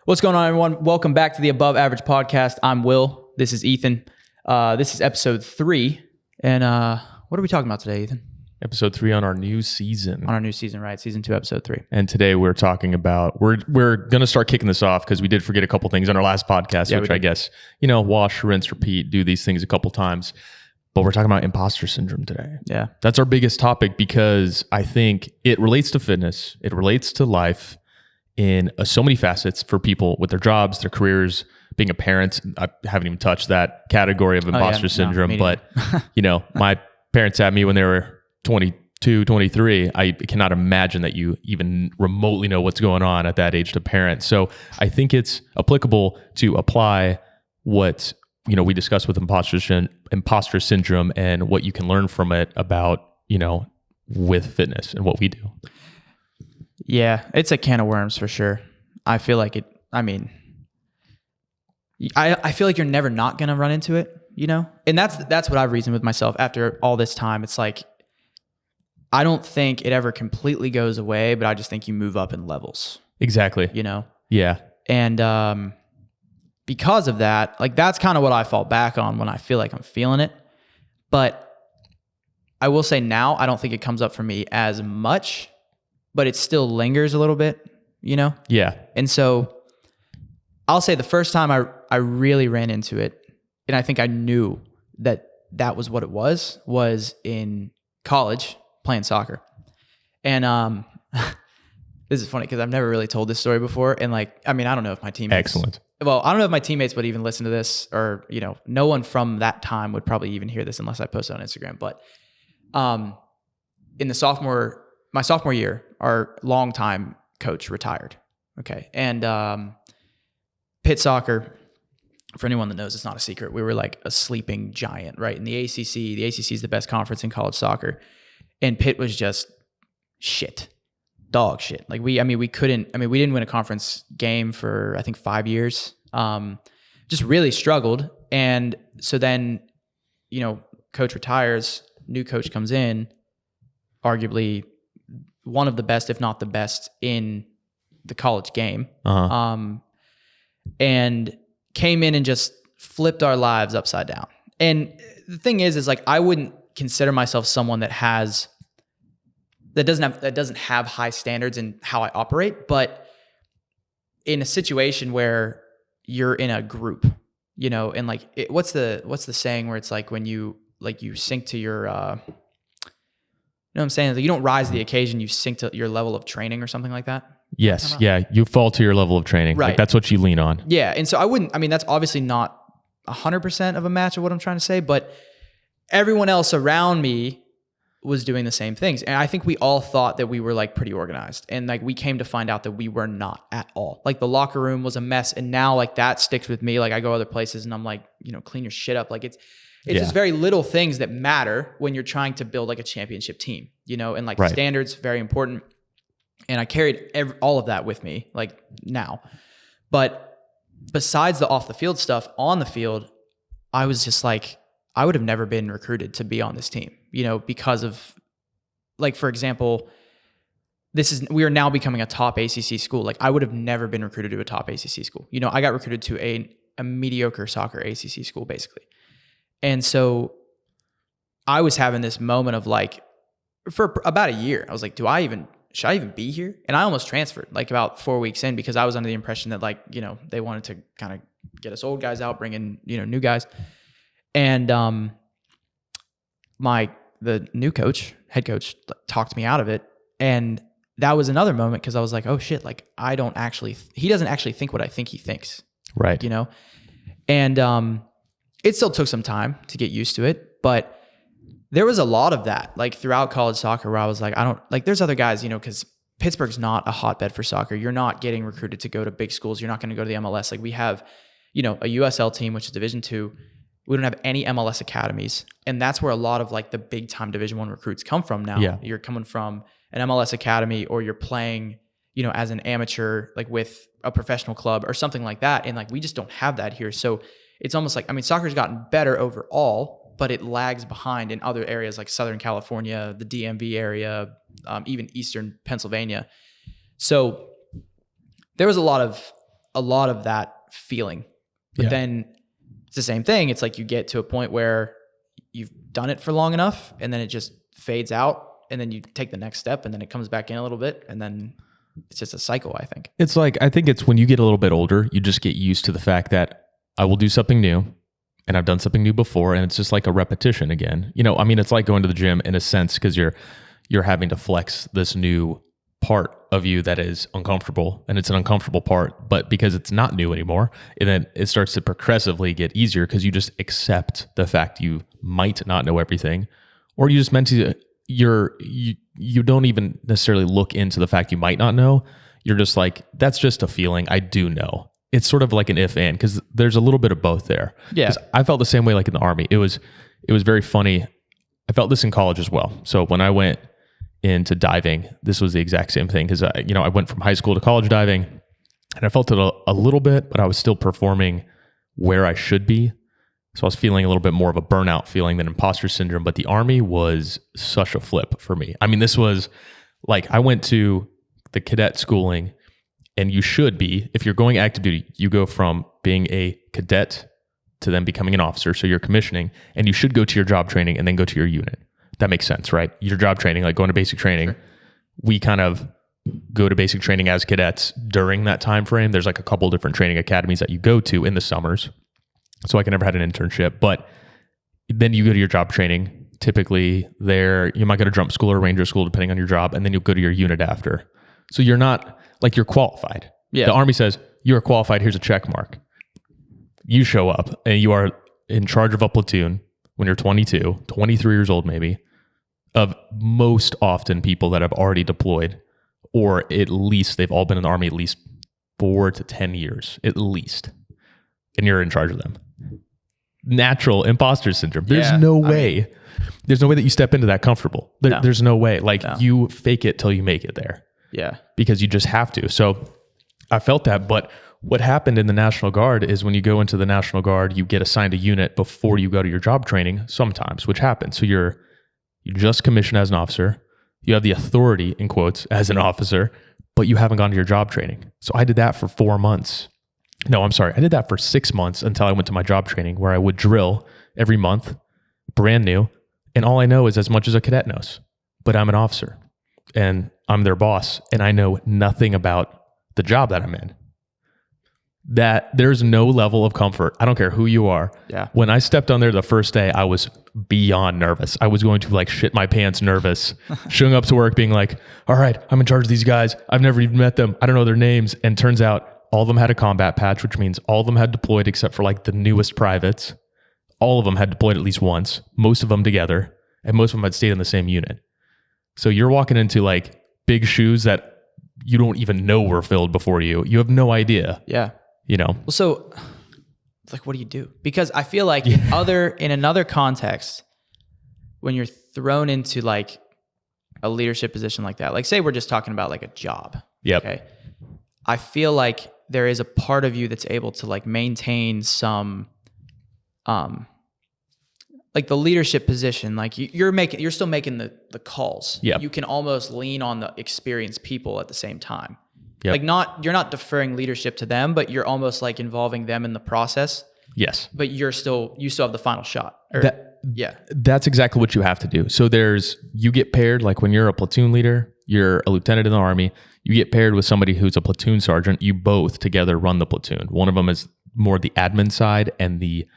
What's going on, everyone? Welcome back to the Above Average Podcast. I'm Will. This is Ethan. This is episode 3. And what are we talking about today, Ethan? Episode 3 on our new season. On our new season, right? Season 2, episode 3. And today we're talking about, we're going to start kicking this off because we did forget a couple things on our last podcast, which I guess, wash, rinse, repeat, do these things a couple times. But we're talking about imposter syndrome today. Yeah. That's our biggest topic because I think it relates to fitness. It relates to life in so many facets for people with their jobs, their careers, being a parent. I haven't even touched that category of imposter syndrome, but my parents had me when they were 22, 23. I cannot imagine that you even remotely know what's going on at that age to parent. So I think it's applicable to apply what, we discussed with imposter syndrome and what you can learn from it about, with fitness and what we do. Yeah, it's a can of worms for sure. I feel like it, I feel like you're never not going to run into it, And that's what I've reasoned with myself after all this time. It's like, I don't think it ever completely goes away, but I just think you move up in levels. Exactly. Yeah. And because of that, like that's kind of what I fall back on when I feel like I'm feeling it. But I will say now, I don't think it comes up for me as much, but it still lingers a little bit, Yeah. And so I'll say the first time I really ran into it, and I think I knew that was what it was in college playing soccer. And this is funny because I've never really told this story before. And I don't know if my teammates... Excellent. Well, I don't know if my teammates would even listen to this or, no one from that time would probably even hear this unless I post it on Instagram. But in my sophomore year, our longtime coach retired. Okay. And Pitt soccer, for anyone that knows, it's not a secret. We were like a sleeping giant, right? In the ACC. The ACC is the best conference in college soccer. And Pitt was just shit. Dog shit. We didn't win a conference game for, I think, 5 years. Just really struggled. And so then, coach retires, new coach comes in, arguably one of the best, if not the best, in the college game. Uh-huh. And came in and just flipped our lives upside down. And the thing is I wouldn't consider myself someone that doesn't have high standards in how I operate, but in a situation where you're in a group, and what's the saying where it's like when you sink to your, what I'm saying? You don't rise to the occasion, you sink to your level of training or something like that. Yes. Yeah. You fall to your level of training. Right. That's what you lean on. Yeah. And so that's obviously not 100% of a match of what I'm trying to say, but everyone else around me was doing the same things. And I think we all thought that we were pretty organized. And we came to find out that we were not at all. The locker room was a mess. And now that sticks with me. I go other places and I'm clean your shit up. It's just very little things that matter when you're trying to build a championship team, and Right. standards, very important. And I carried all of that with me now. But besides the off the field stuff, on the field, I was just I would have never been recruited to be on this team, because of for example, we are now becoming a top ACC school. I would have never been recruited to a top ACC school. I got recruited to a mediocre soccer ACC school basically. And so I was having this moment of for about a year, I was should I even be here? And I almost transferred about 4 weeks in because I was under the impression that they wanted to kind of get us old guys out, bring in, new guys. And the new coach, head coach, talked me out of it. And that was another moment because I was oh shit, he doesn't actually think what I think he thinks. Right. And it still took some time to get used to it, but there was a lot of that throughout college soccer where I was I don't there's other guys, because Pittsburgh's not a hotbed for soccer. You're not getting recruited to go to big schools. You're not going to go to the MLS. We have, a USL team, which is Division II. We don't have any MLS academies. And that's where a lot of the big time Division I recruits come from now. Yeah. You're coming from an MLS academy or you're playing, as an amateur, with a professional club or something like that. And we just don't have that here. So it's almost soccer's gotten better overall, but it lags behind in other areas like Southern California, the DMV area, even Eastern Pennsylvania. So there was a lot of a lot of that feeling. But then it's the same thing. It's like you get to a point where you've done it for long enough and then it just fades out and then you take the next step and then it comes back in a little bit and then it's just a cycle, I think. It's like, I think it's when you get a little bit older, you just get used to the fact that I will do something new and I've done something new before and it's just like a repetition again. You know, I mean, it's like going to the gym in a sense because you're having to flex this new part of you that is uncomfortable, and it's an uncomfortable part, but because it's not new anymore, and then it starts to progressively get easier because you just accept the fact you might not know everything, or you just meant to, you don't even necessarily look into the fact you might not know. You're just like, that's just a feeling. I do know. It's sort of like an if and, because there's a little bit of both there. Yeah. I felt the same way like in the Army. It was very funny. I felt this in college as well. So when I went into diving, this was the exact same thing because I went from high school to college diving, and I felt it a little bit, but I was still performing where I should be. So I was feeling a little bit more of a burnout feeling than imposter syndrome. But the Army was such a flip for me. I mean, this was like I went to the cadet schooling, and you should be, if you're going active duty, you go from being a cadet to then becoming an officer. So you're commissioning, and you should go to your job training and then go to your unit. That makes sense, right? Your job training, like going to basic training, sure. We kind of go to basic training as cadets during that time frame. There's like a couple different training academies that you go to in the summers. So I never had an internship, but then you go to your job training. Typically there, you might go to drum school or ranger school, depending on your job, and then you'll go to your unit after. So you're not like, you're qualified. Yeah. The Army says, you are qualified. Here's a check mark. You show up and you are in charge of a platoon when you're 22, 23 years old maybe, of most often people that have already deployed, or at least they've all been in the Army at least 4 to 10 years, at least. And you're in charge of them. Natural imposter syndrome. There's no way. There's no way that you step into that comfortable. There's no way. Like you fake it till you make it there. Yeah. Because you just have to. So I felt that, but what happened in the National Guard is when you go into the National Guard, you get assigned a unit before you go to your job training sometimes, which happens. So you just commissioned as an officer. You have the authority, in quotes, as an officer, but you haven't gone to your job training. So I did that for 4 months. No, I'm sorry. I did that for 6 months until I went to my job training where I would drill every month, brand new. And all I know is as much as a cadet knows, but I'm an officer and I'm their boss and I know nothing about the job that I'm in. That there's no level of comfort. I don't care who you are. Yeah. When I stepped on there the first day, I was beyond nervous. I was going to like shit my pants nervous, showing up to work being like, all right, I'm in charge of these guys. I've never even met them. I don't know their names. And turns out all of them had a combat patch, which means all of them had deployed except for like the newest privates. All of them had deployed at least once, most of them together, and most of them had stayed in the same unit. So you're walking into like big shoes that you don't even know were filled before you. You have no idea. Yeah. You know? Well, so it's like, what do you do? Because I feel like in another context, when you're thrown into like a leadership position like that, like say we're just talking about like a job. Yep. Okay. I feel like there is a part of you that's able to like maintain some, like the leadership position, like you're still making the calls. Yeah. You can almost lean on the experienced people at the same time. Yep. Like you're not deferring leadership to them, but you're almost like involving them in the process. Yes. But you still have the final shot. That's exactly what you have to do. So you get paired, like when you're a platoon leader, you're a lieutenant in the Army, you get paired with somebody who's a platoon sergeant. You both together run the platoon. One of them is more the admin side and the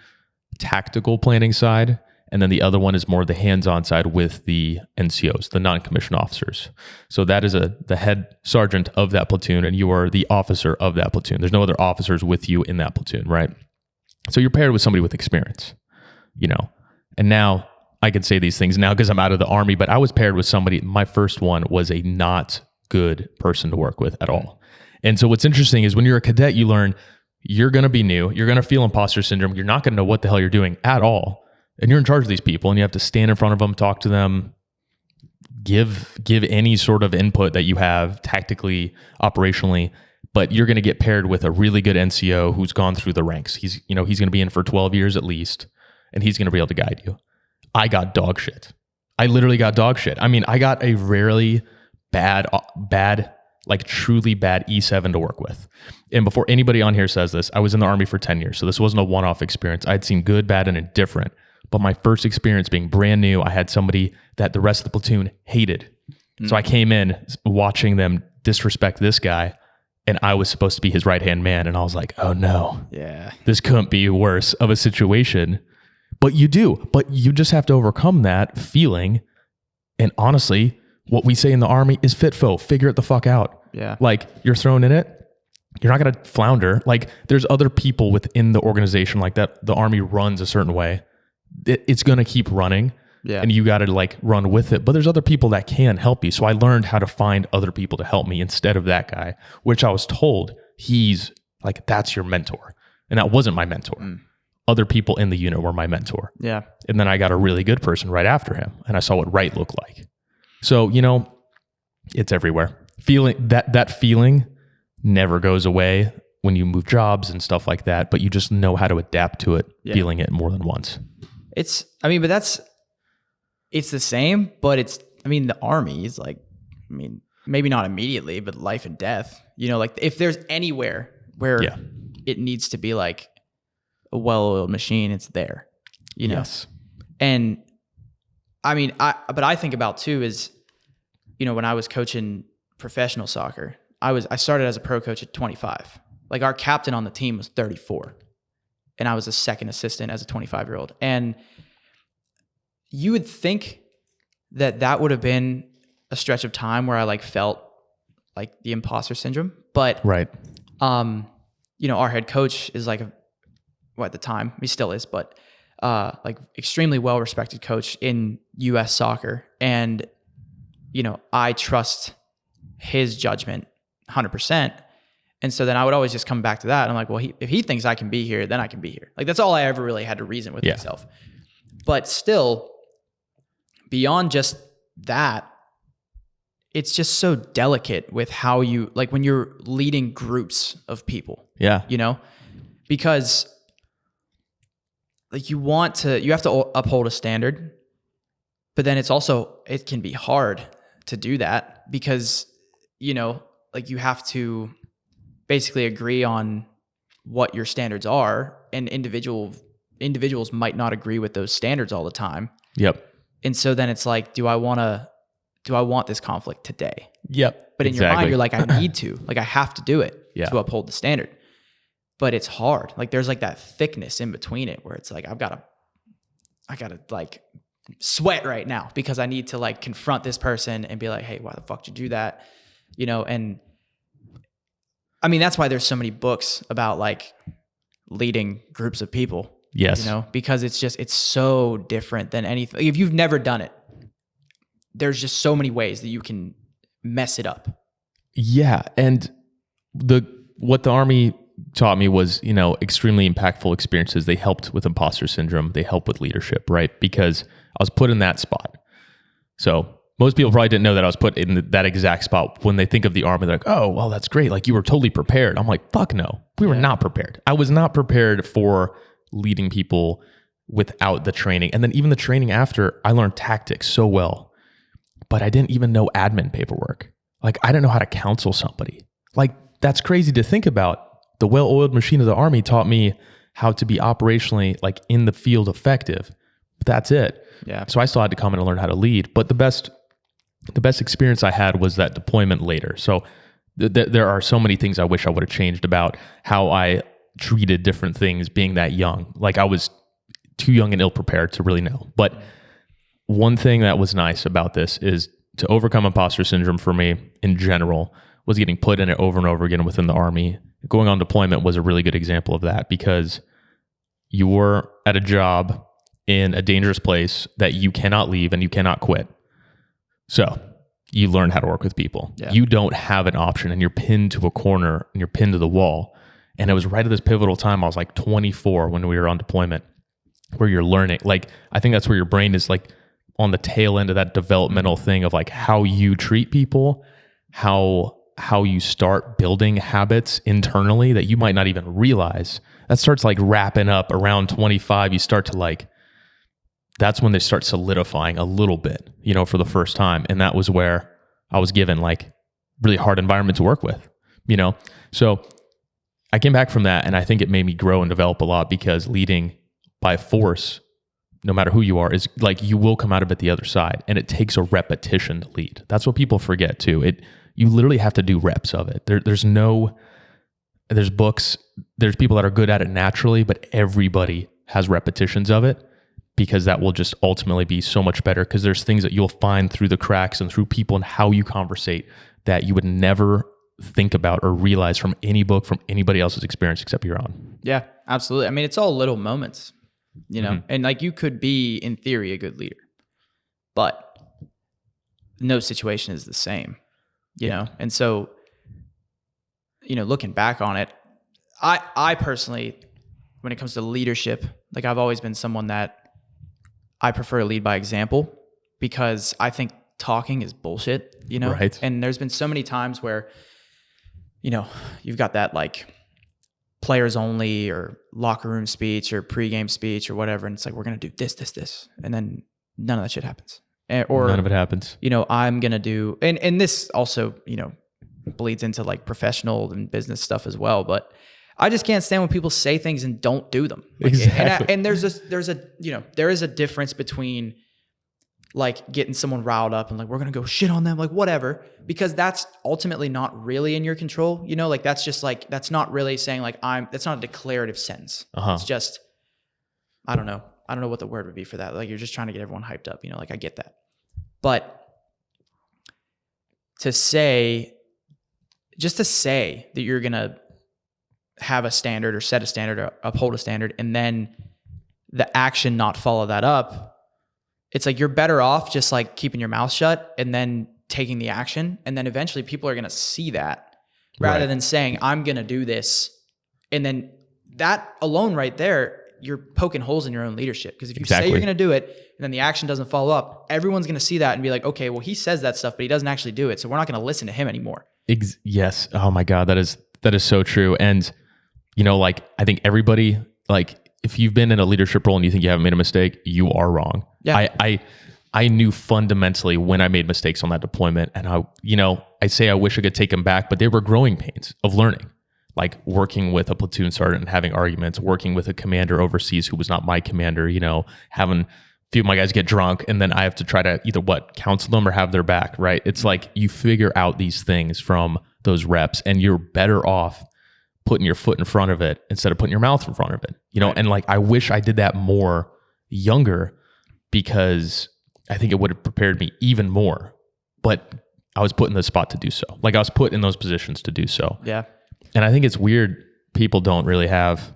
tactical planning side. And then the other one is more the hands-on side with the NCOs, the non-commissioned officers. So that is the head sergeant of that platoon, and you are the officer of that platoon. There's no other officers with you in that platoon, right? So you're paired with somebody with experience, you know. And now I can say these things now because I'm out of the Army, but I was paired with somebody. My first one was a not good person to work with at all. And so what's interesting is when you're a cadet, you learn you're going to be new. You're going to feel imposter syndrome. You're not going to know what the hell you're doing at all. And you're in charge of these people and you have to stand in front of them, talk to them, give any sort of input that you have tactically, operationally, but you're going to get paired with a really good NCO who's gone through the ranks. He's going to be in for 12 years at least, and he's going to be able to guide you. I got dog shit. I literally got dog shit. I mean, I got a really bad like truly bad E7 to work with. And before anybody on here says this, I was in the Army for 10 years. So this wasn't a one-off experience. I'd seen good, bad, and indifferent. But my first experience being brand new, I had somebody that the rest of the platoon hated. So I came in watching them disrespect this guy, and I was supposed to be his right-hand man. And I was like, oh no, this couldn't be worse of a situation. But you just have to overcome that feeling. And honestly, what we say in the Army is FITFO, figure it the fuck out. Yeah. Like, you're thrown in it, you're not going to flounder. Like, there's other people within the organization like that. The Army runs a certain way. It's going to keep running. Yeah. And you got to like run with it. But there's other people that can help you. So I learned how to find other people to help me instead of that guy, which I was told he's like, that's your mentor. And that wasn't my mentor. Other people in the unit were my mentor. Yeah. And then I got a really good person right after him. And I saw what right looked like. So, you know, it's everywhere. That feeling never goes away when you move jobs and stuff like that, but you just know how to adapt to it, feeling it more than once. It's the same, but the Army is like, maybe not immediately, but life and death, you know, like if there's anywhere where it needs to be like a well-oiled machine, it's there, you know? Yes. And but I think about too is, you know, when I was coaching professional soccer, I started as a pro coach at 25. Like our captain on the team was 34 and I was a second assistant as a 25-year-old. And you would think that would have been a stretch of time where I like felt like the imposter syndrome, but right. You know, our head coach is like at the time he still is, but like extremely well-respected coach in US soccer. And, you know, I trust his judgment 100%. And so then I would always just come back to that. I'm like, well, if he thinks I can be here, then I can be here. Like that's all I ever really had to reason with myself. But still, beyond just that, it's just so delicate with how you, like when you're leading groups of people. Yeah. You know, because like you have to uphold a standard, but then it can be hard to do that because, you know, like you have to basically agree on what your standards are, and individuals might not agree with those standards all the time. Yep. And so then it's like, do I want this conflict today? Yep. But in your mind, you're like, I need to, like, I have to do it to uphold the standard. But it's hard. Like there's like that thickness in between it where it's like, I gotta like sweat right now because I need to like confront this person and be like, hey, why the fuck did you do that? You know, and I mean, that's why there's so many books about like leading groups of people. Yes. You know, because it's so different than anything. If you've never done it, there's just so many ways that you can mess it up. Yeah. And what the Army taught me was, you know, extremely impactful experiences. They helped with imposter syndrome. They help with leadership, right? Because I was put in that spot. So most people probably didn't know that I was put in that exact spot. When they think of the Army, they're like, oh, well, that's great. Like you were totally prepared. I'm like, fuck no. We were not prepared. I was not prepared for leading people without the training. And then even the training after, I learned tactics so well, but I didn't even know admin paperwork. Like I didn't know how to counsel somebody. Like that's crazy to think about. The well-oiled machine of the Army taught me how to be operationally like in the field effective. But that's it. Yeah. So I still had to come in and learn how to lead. But the best experience I had was that deployment later. So there are so many things I wish I would have changed about how I treated different things being that young. Like I was too young and ill-prepared to really know. But one thing that was nice about this is to overcome imposter syndrome for me in general was getting put in it over and over again within the Army. Going on deployment was a really good example of that because you were at a job in a dangerous place that you cannot leave and you cannot quit. So you learn how to work with people. Yeah. You don't have an option and you're pinned to a corner and you're pinned to the wall. And it was right at this pivotal time. I was like 24 when we were on deployment where you're learning. Like, I think that's where your brain is like on the tail end of that developmental thing of like how you treat people, how you start building habits internally that you might not even realize. That starts like wrapping up around 25. You start to like, that's when they start solidifying a little bit, you know, for the first time. And that was where I was given like really hard environment to work with, you know? So I came back from that, and I think it made me grow and develop a lot, because leading by force, no matter who you are, is like, you will come out of it the other side, and it takes a repetition to lead. That's what people forget too. You literally have to do reps of it. There's books, there's people that are good at it naturally, but everybody has repetitions of it, because that will just ultimately be so much better, because there's things that you'll find through the cracks and through people and how you conversate that you would never think about or realize from any book, from anybody else's experience except your own. Yeah, absolutely. I mean, it's all little moments, you know, and like, you could be in theory a good leader, but no situation is the same, you know? And so, you know, looking back on it, I personally, when it comes to leadership, like, I've always been someone that I prefer to lead by example, because I think talking is bullshit, you know? Right. And there's been so many times where, you know, you've got that like players only or locker room speech or pregame speech or whatever. And it's like, we're going to do this. And then none of that shit happens. Or none of it happens. You know, I'm going to do, and this also, you know, bleeds into like professional and business stuff as well. But I just can't stand when people say things and don't do them. Like, exactly. And there is a difference between like getting someone riled up and like, we're going to go shit on them, like whatever, because that's ultimately not really in your control. You know, like, that's just like, that's not really saying like, that's not a declarative sentence. It's just, I don't know what the word would be for that. Like, you're just trying to get everyone hyped up, you know, like, I get that. But to say that you're going to have a standard or set a standard or uphold a standard, and then the action not follow that up, it's like, you're better off just like keeping your mouth shut and then taking the action. And then eventually people are going to see that, rather than saying, I'm going to do this. And then that alone right there, you're poking holes in your own leadership. Because if you say you're going to do it and then the action doesn't follow up, everyone's going to see that and be like, okay, well, he says that stuff, but he doesn't actually do it. So we're not going to listen to him anymore. Yes. Oh my God. That is so true. And, you know, like, I think everybody, like, if you've been in a leadership role and you think you haven't made a mistake, you are wrong. Yeah. I knew fundamentally when I made mistakes on that deployment, and I say I wish I could take them back, but they were growing pains of learning, like working with a platoon sergeant and having arguments, working with a commander overseas who was not my commander, you know, having a few of my guys get drunk, and then I have to try to either counsel them or have their back, right? It's like, you figure out these things from those reps, and you're better off putting your foot in front of it instead of putting your mouth in front of it, you know? Right. And like, I wish I did that more younger, because I think it would have prepared me even more, but I was put in the spot to do so. Like, I was put in those positions to do so. Yeah. And I think it's weird. People don't really have,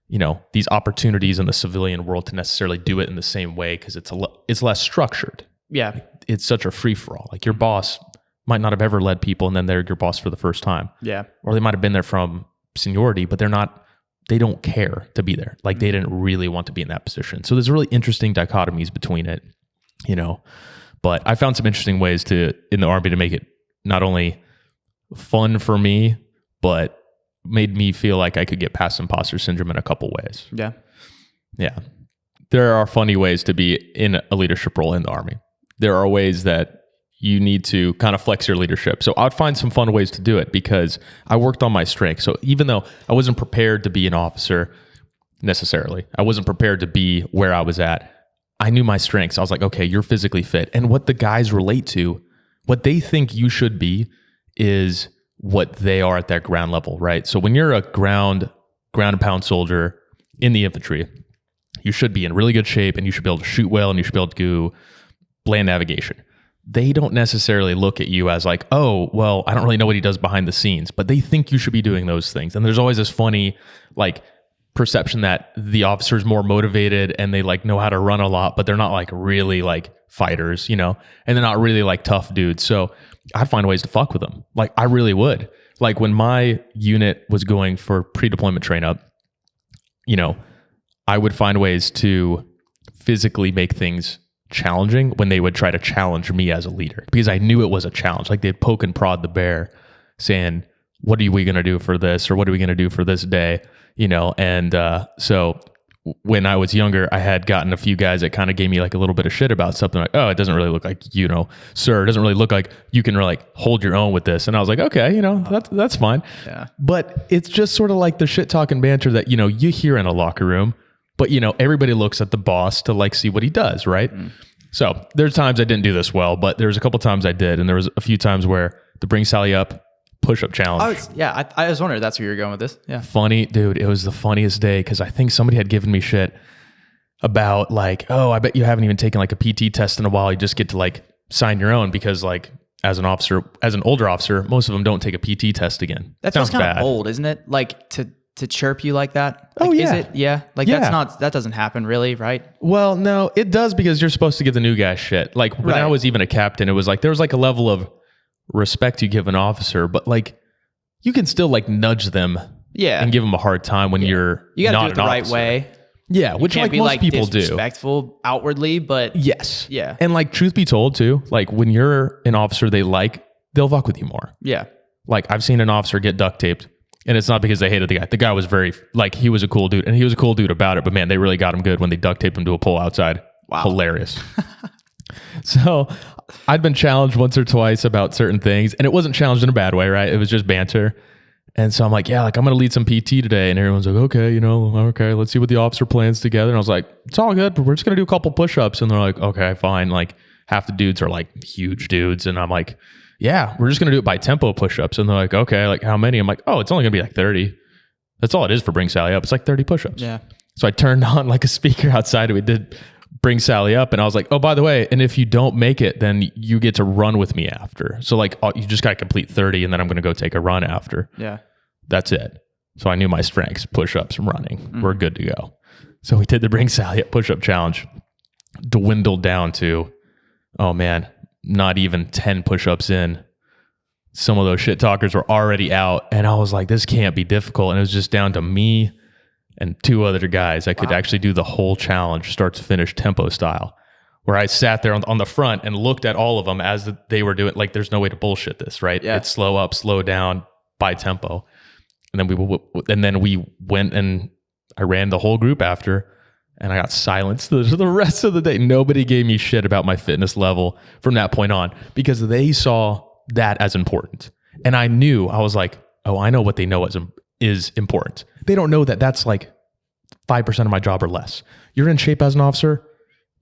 you know, these opportunities in the civilian world to necessarily do it in the same way, because it's less structured. Yeah. It's such a free for all. Like, your boss might not have ever led people, and then they're your boss for the first time. Yeah. Or they might have been there from seniority, but they don't care to be there. Like, they didn't really want to be in that position. So there's really interesting dichotomies between it, you know. But I found some interesting ways in the Army to make it not only fun for me, but made me feel like I could get past imposter syndrome in a couple ways. Yeah. Yeah. There are funny ways to be in a leadership role in the Army. There are ways that you need to kind of flex your leadership. So I'd find some fun ways to do it, because I worked on my strengths. So even though I wasn't prepared to be an officer necessarily, I wasn't prepared to be where I was at, I knew my strengths. I was like, okay, you're physically fit. And what the guys relate to, what they think you should be, is what they are at that ground level, right? So when you're a ground and pound soldier in the infantry, you should be in really good shape, and you should be able to shoot well, and you should be able to do land navigation. They don't necessarily look at you as like, oh, well, I don't really know what he does behind the scenes, but they think you should be doing those things. And there's always this funny like perception that the officer's more motivated and they like know how to run a lot, but they're not like really like fighters, you know, and they're not really like tough dudes. So I'd find ways to fuck with them. Like, I really would. Like, when my unit was going for pre-deployment train up, you know, I would find ways to physically make things challenging when they would try to challenge me as a leader, because I knew it was a challenge. Like, they'd poke and prod the bear saying, what are we going to do for this? Or what are we going to do for this day? You know? And so when I was younger, I had gotten a few guys that kind of gave me like a little bit of shit about something like, oh, it doesn't really look like, sir, it doesn't really look like you can really like hold your own with this. And I was like, okay, that's fine. Yeah. But it's just sort of like the shit talking banter that, you hear in a locker room, but everybody looks at the boss to like see what he does. Right. So there's times I didn't do this well, but there's a couple times I did. And there was a few times where the bring Sally up push-up challenge. I was wondering if that's where you're going with this. Yeah. Funny, dude. It was the funniest day because I think somebody had given me shit about like, oh, I bet you haven't even taken like a PT test in a while. You just get to like sign your own because like as an older officer, most of them don't take a PT test again. That sounds kind of old, isn't it? Like to chirp you like that. Like, oh yeah. Is it? Yeah. Like that doesn't happen really, right? Well, no, it does because you're supposed to give the new guy shit. Like when I was even a captain, it was like, there was like a level of respect you give an officer, but like you can still like nudge them and give them a hard time when you gotta not do it the right way. Yeah, which like most people do. Disrespectful outwardly, but yes. Yeah. And like truth be told too, like when you're an officer they'll fuck with you more. Yeah. Like I've seen an officer get duct taped and it's not because they hated the guy. The guy was he was a cool dude and he was a cool dude about it, but man, they really got him good when they duct taped him to a pole outside. Wow. Hilarious. So I'd been challenged once or twice about certain things and it wasn't challenged in a bad way, right? It was just banter. And so I'm like, yeah, like I'm going to lead some PT today. And everyone's like, okay, okay, let's see what the officer plans together. And I was like, it's all good, but we're just going to do a couple push-ups. And they're like, okay, fine. Like half the dudes are like huge dudes. And I'm like, yeah, we're just going to do it by tempo push-ups. And they're like, okay, like how many? I'm like, oh, it's only going to be like 30. That's all it is for Bring Sally Up. It's like 30 push-ups. Yeah. So I turned on like a speaker outside and we did Bring Sally Up. And I was like, oh, by the way, and if you don't make it, then you get to run with me after. So like you just got to complete 30 and then I'm going to go take a run after. Yeah. That's it. So I knew my strengths, push-ups and running. Mm-hmm. We're good to go. So we did the Bring Sally Up push-up challenge. Dwindled down to, oh man, not even 10 push-ups in. Some of those shit talkers were already out. And I was like, this can't be difficult. And it was just down to me and two other guys that could actually do the whole challenge, start to finish tempo style. Where I sat there on the front and looked at all of them as they were doing, like there's no way to bullshit this, right? Yeah. It's slow up, slow down by tempo. And then we went and I ran the whole group after and I got silenced the rest of the day. Nobody gave me shit about my fitness level from that point on because they saw that as important. And I was like, oh, I know what they know is important. They don't know that that's like 5% of my job or less. You're in shape as an officer,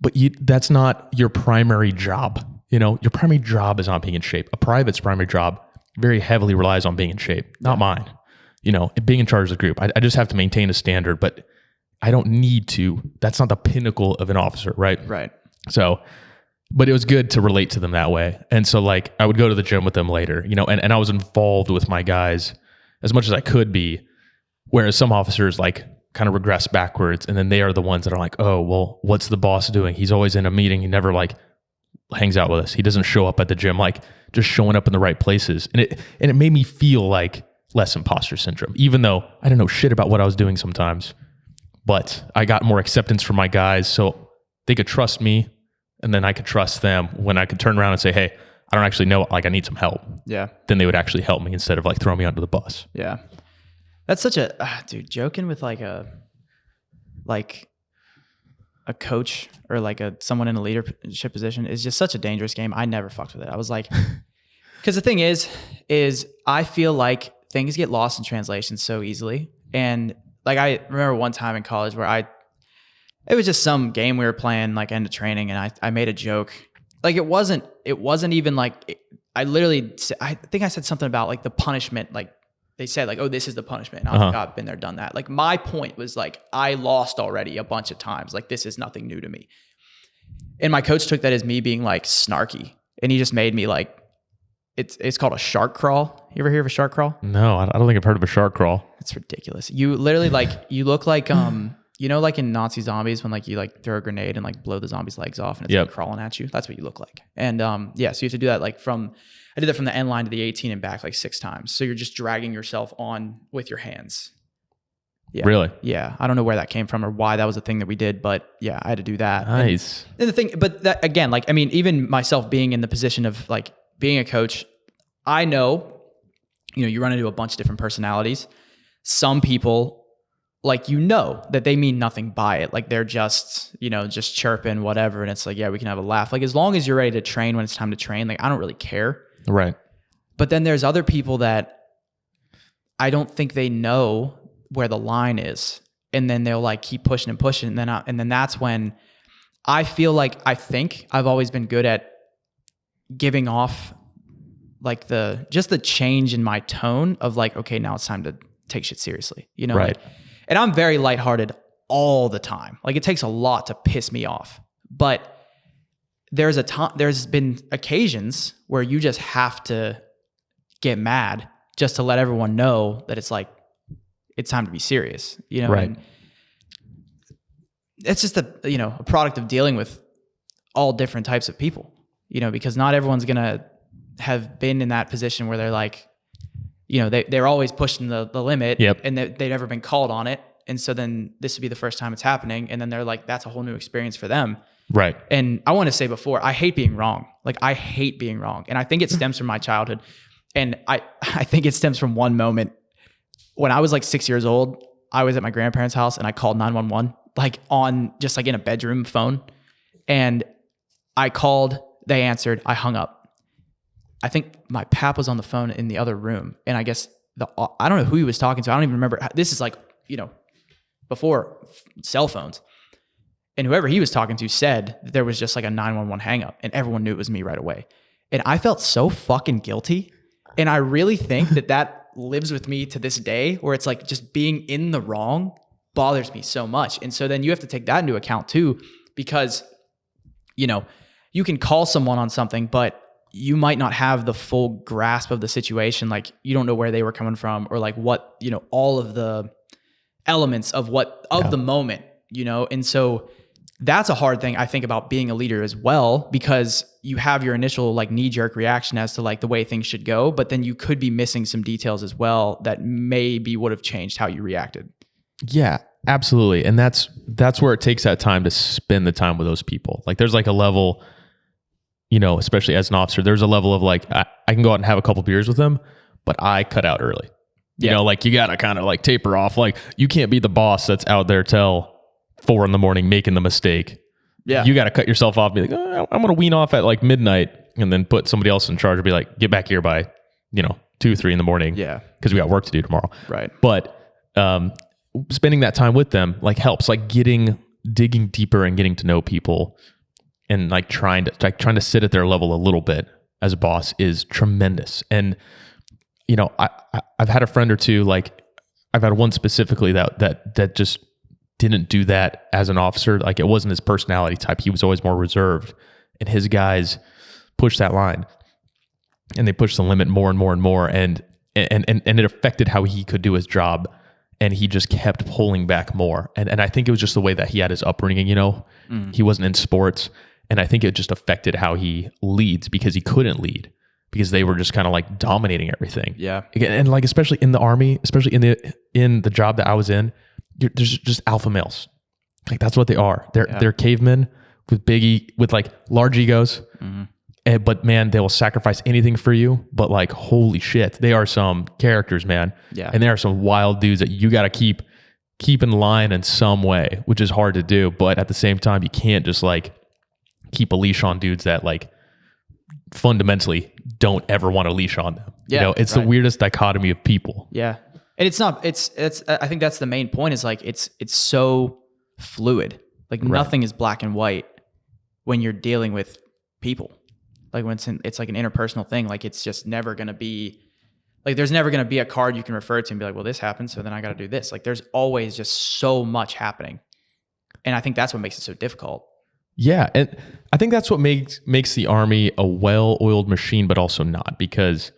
but that's not your primary job. Your primary job is not being in shape. A private's primary job very heavily relies on being in shape, not mine. Being in charge of the group. I just have to maintain a standard, but I don't need to. That's not the pinnacle of an officer, right? Right. So, but it was good to relate to them that way. And so like I would go to the gym with them later, and I was involved with my guys as much as I could be, whereas some officers like kind of regress backwards and then they are the ones that are like, oh, well, what's the boss doing? He's always in a meeting. He never like hangs out with us. He doesn't show up at the gym, like just showing up in the right places. And it made me feel like less imposter syndrome, even though I didn't know shit about what I was doing sometimes, but I got more acceptance from my guys so they could trust me and then I could trust them when I could turn around and say, hey, I don't actually know, like I need some help. Yeah. Then they would actually help me instead of like throwing me under the bus. Yeah. That's such a, dude, joking with like a coach or like someone in a leadership position is just such a dangerous game. I never fucked with it. I was like, because the thing is I feel like things get lost in translation so easily. And like, I remember one time in college where it was just some game we were playing like end of training. And I made a joke. Like it wasn't even like, I think I said something about like the punishment. Like they said like, oh, this is the punishment. And I was like, oh, I've been there, done that. Like my point was like, I lost already a bunch of times. Like this is nothing new to me. And my coach took that as me being like snarky. And he just made me like, it's called a shark crawl. You ever hear of a shark crawl? No, I don't think I've heard of a shark crawl. It's ridiculous. You literally like, you look like, like in Nazi zombies when like you like throw a grenade and like blow the zombie's legs off and it's like crawling at you. That's what you look like. And so you have to do that like I did that from the end line to the 18 and back like 6 times. So you're just dragging yourself on with your hands. Yeah. Really? Yeah. I don't know where that came from or why that was a thing that we did, but yeah, I had to do that. Nice. And the thing, but that again, like, I mean, even myself being in the position of like being a coach, I know, you run into a bunch of different personalities. Some people like, that they mean nothing by it. Like they're just, just chirping, whatever. And it's like, yeah, we can have a laugh. Like as long as you're ready to train when it's time to train, like I don't really care. Right. But then there's other people that I don't think they know where the line is. And then they'll like keep pushing and pushing. And then that's when I feel like, I think I've always been good at giving off like just the change in my tone of like, okay, now it's time to take shit seriously, Right. Like, and I'm very lighthearted all the time. Like it takes a lot to piss me off, but there's been occasions where you just have to get mad just to let everyone know that it's like, it's time to be serious, Right. And it's just a product of dealing with all different types of people, because not everyone's going to have been in that position where they're like, they're always pushing the limit. Yep. And they've never been called on it. And so then this would be the first time it's happening. And then they're like, that's a whole new experience for them. Right. And I want to say before, I hate being wrong. Like I hate being wrong. And I think it stems from my childhood. And I think it stems from one moment when I was like 6 years old. I was at my grandparents' house and I called 911, like on just like in a bedroom phone. And I called, they answered, I hung up. I think my pap was on the phone in the other room. And I guess I don't know who he was talking to. I don't even remember. This is like, before cell phones. And whoever he was talking to said that there was just like a 911 hang up and everyone knew it was me right away. And I felt so fucking guilty. And I really think that lives with me to this day, where it's like just being in the wrong bothers me so much. And so then you have to take that into account too, because, you can call someone on something, but you might not have the full grasp of the situation. Like you don't know where they were coming from or like what, all of the elements of the moment, And so that's a hard thing I think about being a leader as well, because you have your initial like knee-jerk reaction as to like the way things should go, but then you could be missing some details as well that maybe would have changed how you reacted. Yeah, absolutely. And that's where it takes that time to spend the time with those people. Like there's like a level, especially as an officer, there's a level of like, I can go out and have a couple beers with them, but I cut out early. Like you got to kind of like taper off. Like you can't be the boss that's out there till 4 a.m. making the mistake. Yeah. You got to cut yourself off. Be like, oh, I'm going to wean off at like midnight, and then put somebody else in charge and be like, get back here by, 2, 3 a.m. Yeah. Because we got work to do tomorrow. Right. But spending that time with them like helps, like digging deeper and getting to know people, and like trying to sit at their level a little bit as a boss is tremendous. And I've had a friend or two, like I've had one specifically that just didn't do that as an officer. Like it wasn't his personality type. He was always more reserved, and his guys pushed that line, and they pushed the limit more and more and more. And it affected how he could do his job. And he just kept pulling back more. And I think it was just the way that he had his upbringing, he wasn't in sports. And I think it just affected how he leads, because he couldn't lead because they were just kind of like dominating everything. Yeah. And like, especially in the Army, especially in the job that I was in, there's just alpha males. Like that's what they are. They're cavemen with like large egos. Mm-hmm. But man, they will sacrifice anything for you. But like, holy shit, they are some characters, man. Yeah. And they are some wild dudes that you got to keep in line in some way, which is hard to do. But at the same time, you can't just like keep a leash on dudes that like fundamentally don't ever want a leash on them. Yeah, it's the weirdest dichotomy of people. Yeah. And it's I think that's the main point, is like, it's so fluid. Like nothing is black and white when you're dealing with people. Like when it's like an interpersonal thing, like it's just never going to be like, there's never going to be a card you can refer to and be like, well, this happened, so then I got to do this. Like there's always just so much happening. And I think that's what makes it so difficult. Yeah. And I think that's what makes the Army a well-oiled machine, but also not, because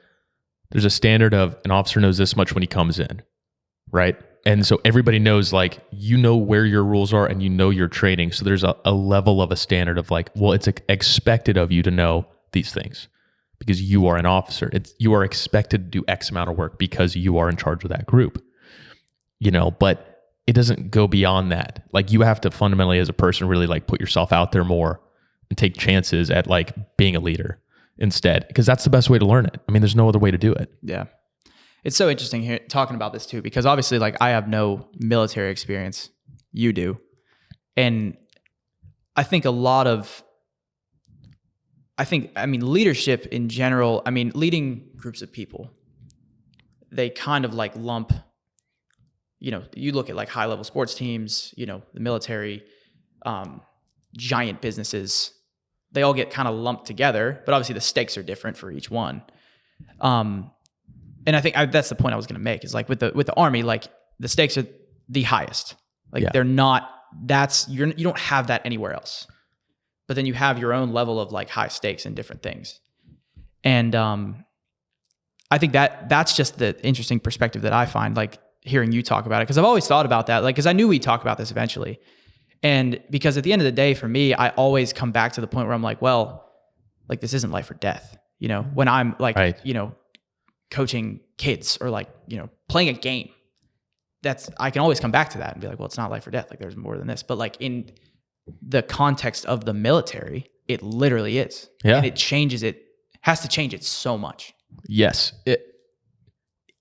there's a standard of an officer knows this much when he comes in, right? And so everybody knows, like, where your rules are and your training. So there's a level of a standard of like, well, it's expected of you to know these things because you are an officer. You are expected to do X amount of work because you are in charge of that group, but it doesn't go beyond that. Like you have to fundamentally as a person really like put yourself out there more and take chances at like being a leader instead, because that's the best way to learn it. I mean, there's no other way to do it. Yeah. It's so interesting here talking about this too, because obviously like I have no military experience. You do. And I think leadership in general, leading groups of people, they kind of like lump, you look at like high level sports teams, the military, giant businesses, they all get kind of lumped together, but obviously the stakes are different for each one. And I think that's the point I was going to make is like with the Army, like the stakes are the highest. Like they're not, you don't have that anywhere else, but then you have your own level of like high stakes in different things. And, I think that's just the interesting perspective that I find, like hearing you talk about it. Cause I've always thought about that, like, cause I knew we'd talk about this eventually. And because at the end of the day, for me, I always come back to the point where I'm like, well, like this isn't life or death, when I'm like, right. Coaching kids or like, playing a game, I can always come back to that and be like, well, it's not life or death. Like there's more than this, but like in the context of the military, it literally is. Yeah. And it has to change it so much. Yes,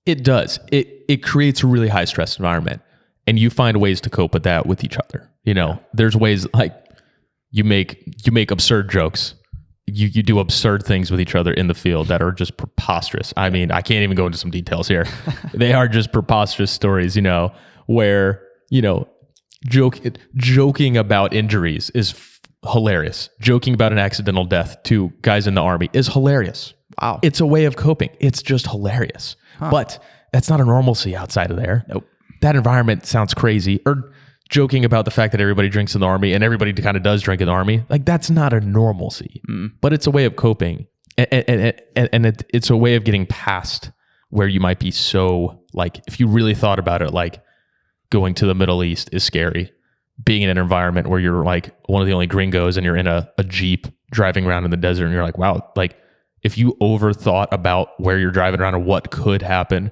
it does. It creates a really high stress environment, and you find ways to cope with that with each other. There's ways like you make absurd jokes. You do absurd things with each other in the field that are just preposterous. I mean, I can't even go into some details here. They are just preposterous stories, where, joking about injuries is hilarious. Joking about an accidental death to guys in the Army is hilarious. Wow. It's a way of coping. It's just hilarious. Huh. But that's not a normalcy outside of there. Nope. That environment sounds crazy. Or joking about the fact that everybody drinks in the Army and everybody kind of does drink in the Army. Like that's not a normalcy, but it's a way of coping. And it's a way of getting past where you might be so like, if you really thought about it, like going to the Middle East is scary. Being in an environment where you're like one of the only gringos and you're in a Jeep driving around in the desert and you're like, wow, like if you overthought about where you're driving around and what could happen,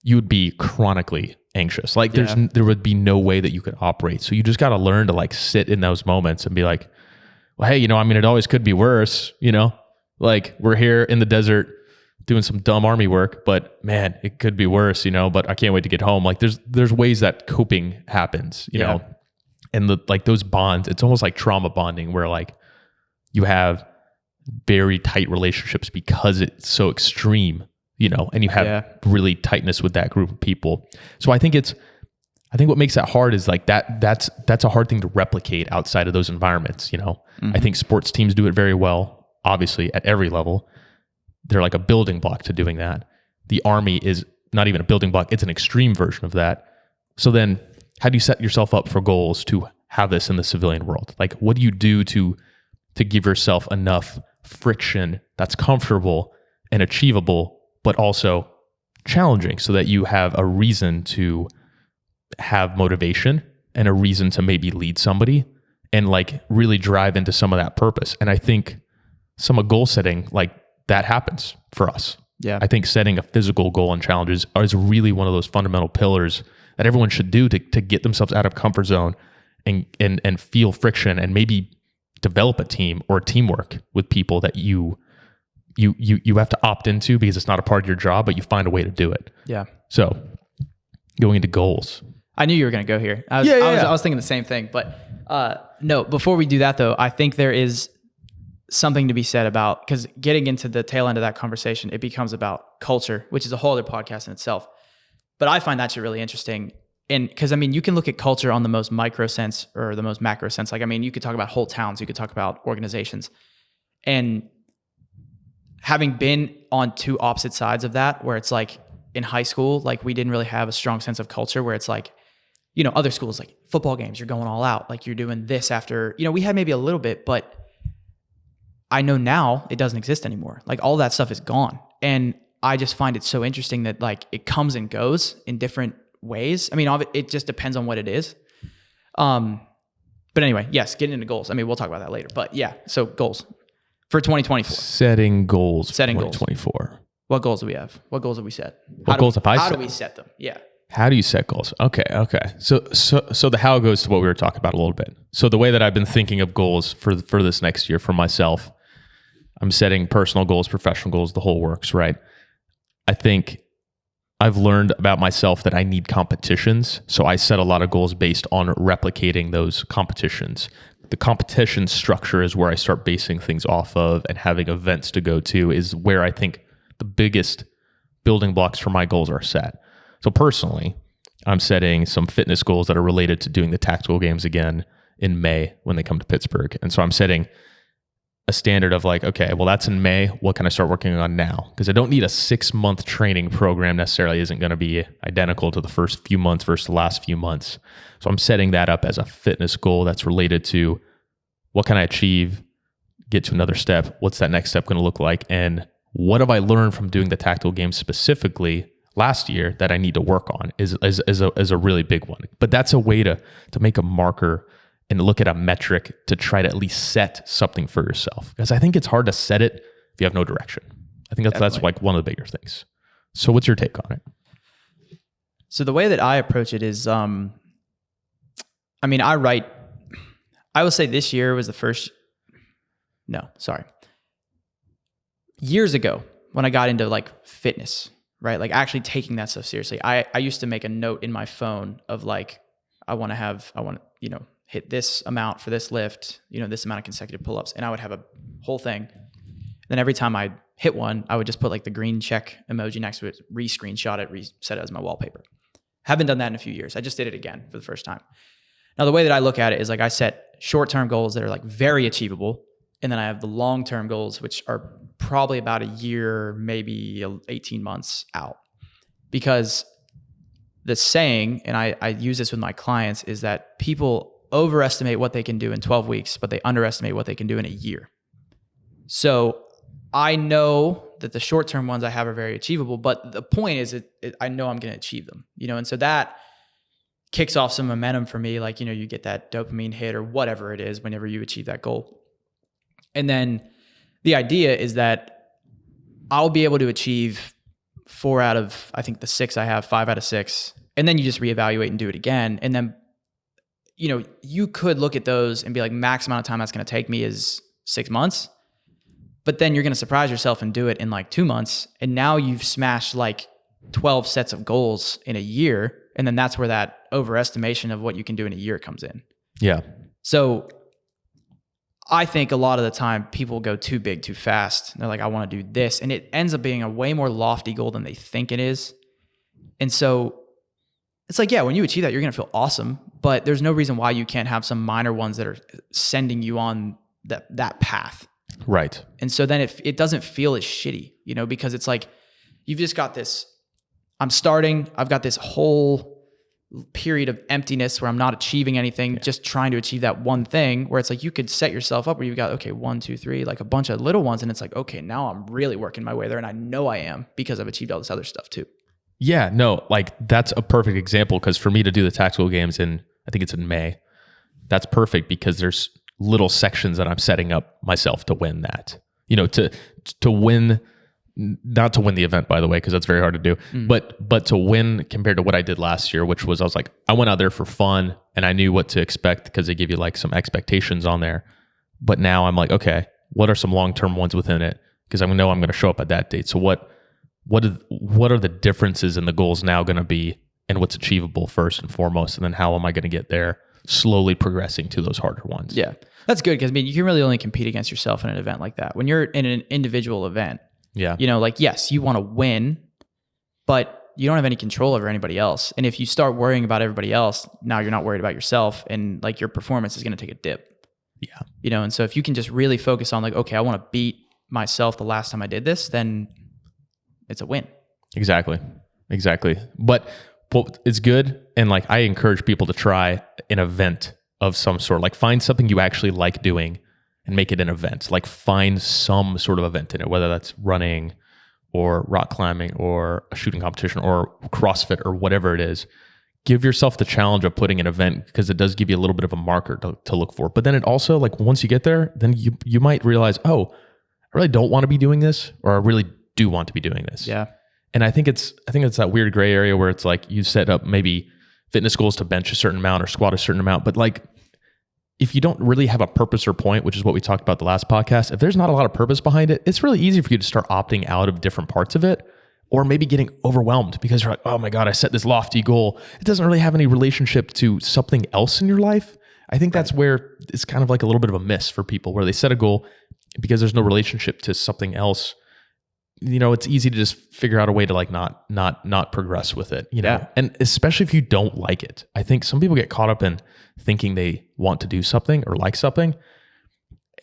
you would be chronically anxious. Like there would be no way that you could operate. So you just got to learn to like sit in those moments and be like, well, hey, it always could be worse, like we're here in the desert doing some dumb Army work, but man, it could be worse, but I can't wait to get home. Like there's ways that coping happens, you know, and like those bonds, it's almost like trauma bonding where like you have very tight relationships because it's so extreme, and you have really tightness with that group of people. So I think what makes that hard is like that's a hard thing to replicate outside of those environments, I think sports teams do it very well, obviously at every level. They're like a building block to doing that. The Army is not even a building block. It's an extreme version of that. So then how do you set yourself up for goals to have this in the civilian world? Like, what do you do to give yourself enough friction that's comfortable and achievable, but also challenging so that you have a reason to have motivation and a reason to maybe lead somebody and like really drive into some of that purpose. And I think some of goal setting, like that happens for us. Yeah. I think setting a physical goal and challenges is really one of those fundamental pillars that everyone should do to get themselves out of comfort zone and feel friction and maybe develop a team or teamwork with people that you have to opt into because it's not a part of your job, but you find a way to do it. Yeah. So going into goals. I knew you were going to go here. I was thinking the same thing, but no, before we do that though, I think there is something to be said about, because getting into the tail end of that conversation, it becomes about culture, which is a whole other podcast in itself. But I find that shit really interesting. And because you can look at culture on the most micro sense or the most macro sense. Like, you could talk about whole towns, you could talk about organizations. And having been on two opposite sides of that, where it's like in high school, like we didn't really have a strong sense of culture, where it's like, other schools, like football games, you're going all out. Like you're doing this after, we had maybe a little bit, but I know now it doesn't exist anymore. Like all that stuff is gone. And I just find it so interesting that like it comes and goes in different ways. It just depends on what it is. But anyway, yes, getting into goals. We'll talk about that later, but yeah. So goals for 2024. Setting goals for 2024. Goals. What goals do we have? What goals have we set? How do we set them? Yeah. How do you set goals? Okay. So the how goes to what we were talking about a little bit. So the way that I've been thinking of goals for this next year for myself, I'm setting personal goals, professional goals, the whole works, right? I think I've learned about myself that I need competitions. So I set a lot of goals based on replicating those competitions. The competition structure is where I start basing things off of, and having events to go to is where I think the biggest building blocks for my goals are set. So personally, I'm setting some fitness goals that are related to doing the tactical games again in May when they come to Pittsburgh. And so I'm setting a standard of like, okay, well, that's in May. What can I start working on now? Because I don't need a 6-month training program necessarily. Isn't going to be identical to the first few months versus the last few months. So I'm setting that up as a fitness goal that's related to what can I achieve, get to another step. What's that next step going to look like? And what have I learned from doing the tactical games specifically last year that I need to work on is a really big one. But that's a way to make a marker and look at a metric to try to at least set something for yourself. Because I think it's hard to set it if you have no direction. I think that's like one of the bigger things. So what's your take on it? So the way that I approach it is, I will say this year was years ago when I got into like fitness, right? Like actually taking that stuff seriously. I used to make a note in my phone of like, I want to, hit this amount for this lift, this amount of consecutive pull-ups. And I would have a whole thing. Then every time I hit one, I would just put like the green check emoji next to it, re-screenshot it, reset it as my wallpaper. Haven't done that in a few years. I just did it again for the first time. Now, the way that I look at it is like I set short-term goals that are like very achievable. And then I have the long-term goals, which are probably about a year, maybe 18 months out. Because the saying, and I use this with my clients, is that people overestimate what they can do in 12 weeks, but they underestimate what they can do in a year. So I know that the short-term ones I have are very achievable, but the point is I know I'm going to achieve them, and so that kicks off some momentum for me. Like, you get that dopamine hit or whatever it is whenever you achieve that goal. And then the idea is that I'll be able to achieve 4 out of, I think the 6 I have, 5 out of 6. And then you just reevaluate and do it again. And then, you could look at those and be like, max amount of time that's going to take me is 6 months. But then you're going to surprise yourself and do it in like 2 months. And now you've smashed like 12 sets of goals in a year. And then that's where that overestimation of what you can do in a year comes in. Yeah. So I think a lot of the time people go too big too fast. They're like, I want to do this. And it ends up being a way more lofty goal than they think it is. And so it's like, yeah, when you achieve that, you're going to feel awesome, but there's no reason why you can't have some minor ones that are sending you on that path. Right. And so then it doesn't feel as shitty, because it's like, you've just got this, I've got this whole period of emptiness where I'm not achieving anything, just trying to achieve that one thing, where it's like, you could set yourself up where you've got, okay, 1, 2, 3, like a bunch of little ones. And it's like, okay, now I'm really working my way there. And I know I am, because I've achieved all this other stuff too. Yeah, no, like that's a perfect example, because for me to do the tactical games I think it's in May, that's perfect because there's little sections that I'm setting up myself to win that, to win, not to win the event, by the way, because that's very hard to do, but to win compared to what I did last year, which was, I was like, I went out there for fun and I knew what to expect because they give you like some expectations on there. But now I'm like, okay, what are some long-term ones within it? Because I know I'm going to show up at that date. So what are the differences in the goals now going to be, and what's achievable first and foremost, and then how am I going to get there, slowly progressing to those harder ones? Yeah, that's good, because you can really only compete against yourself in an event like that. When you're in an individual event, like, yes, you want to win, but you don't have any control over anybody else. And if you start worrying about everybody else, now you're not worried about yourself, and like your performance is going to take a dip. Yeah. And so if you can just really focus on like, okay, I want to beat myself the last time I did this, then it's a win. Exactly. But it's good. And like, I encourage people to try an event of some sort, like find something you actually like doing and make it an event. Like find some sort of event in it, whether that's running or rock climbing or a shooting competition or CrossFit or whatever it is. Give yourself the challenge of putting an event, because it does give you a little bit of a marker to look for. But then it also, like, once you get there, then you might realize, oh, I really don't want to be doing this, or I really do want to be doing this. Yeah. And I think it's that weird gray area where it's like you set up maybe fitness goals to bench a certain amount or squat a certain amount, but like, if you don't really have a purpose or point, which is what we talked about the last podcast, if there's not a lot of purpose behind it, it's really easy for you to start opting out of different parts of it. or maybe getting overwhelmed because you're like, oh my God, I set this lofty goal. It doesn't really have any relationship to something else in your life. I think that's where it's kind of like a little bit of a miss for people, where they set a goal because there's no relationship to something else. It's easy to just figure out a way to like not progress with it, Yeah. And especially if you don't like it. I think some people get caught up in thinking they want to do something or like something,